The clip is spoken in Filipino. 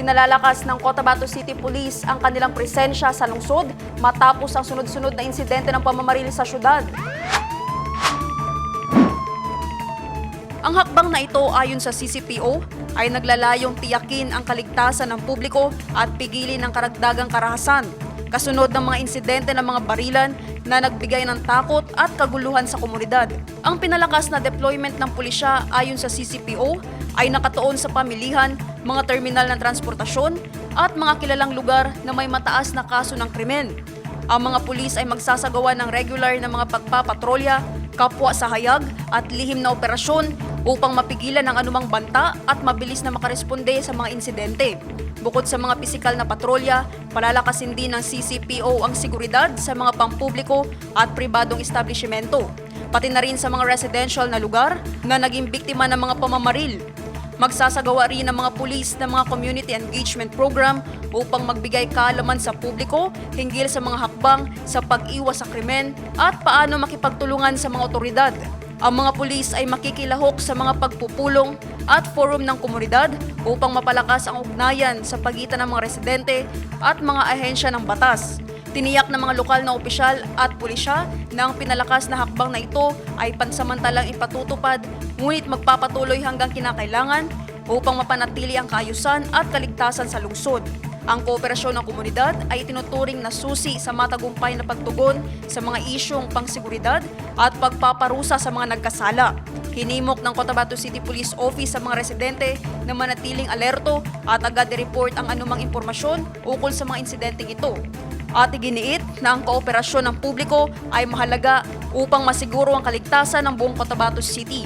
Pinalalakas ng Cotabato City Police ang kanilang presensya sa lungsod matapos ang sunod-sunod na insidente ng pamamaril sa syudad. Ang hakbang na ito ayon sa CCPO ay naglalayong tiyakin ang kaligtasan ng publiko at pigilin ang karagdagang karahasan, kasunod ng mga insidente ng mga barilan na nagbigay ng takot at kaguluhan sa komunidad. Ang pinalakas na deployment ng pulisya ayon sa CCPO ay nakatuon sa pamilihan, mga terminal ng transportasyon at mga kilalang lugar na may mataas na kaso ng krimen. Ang mga pulis ay magsasagawa ng regular na mga pagpapatrolya, kapwa sa hayag at lihim na operasyon upang mapigilan ang anumang banta at mabilis na makaresponde sa mga insidente. Bukod sa mga pisikal na patrolya, palalakasin din ng CCPO ang seguridad sa mga pampubliko at pribadong establishmento, pati na rin sa mga residential na lugar na naging biktima ng mga pamamaril. Magsasagawa rin ng mga pulis ng mga community engagement program upang magbigay kaalaman sa publiko hinggil sa mga hakbang sa pag-iwas sa krimen at paano makipagtulungan sa mga otoridad. Ang mga pulis ay makikilahok sa mga pagpupulong at forum ng komunidad upang mapalakas ang ugnayan sa pagitan ng mga residente at mga ahensya ng batas. Tiniyak ng mga lokal na opisyal at pulisya na ang pinalakas na hakbang na ito ay pansamantalang ipatutupad, ngunit magpapatuloy hanggang kinakailangan upang mapanatili ang kaayusan at kaligtasan sa lungsod. Ang kooperasyon ng komunidad ay tinuturing na susi sa matagumpay na pagtugon sa mga isyong pangseguridad at pagpaparusa sa mga nagkasala. Hinimok ng Cotabato City Police Office sa mga residente na manatiling alerto at agad i-report ang anumang impormasyon ukol sa mga insidenteng ito. At iginiit na ang kooperasyon ng publiko ay mahalaga upang masiguro ang kaligtasan ng buong Cotabato City.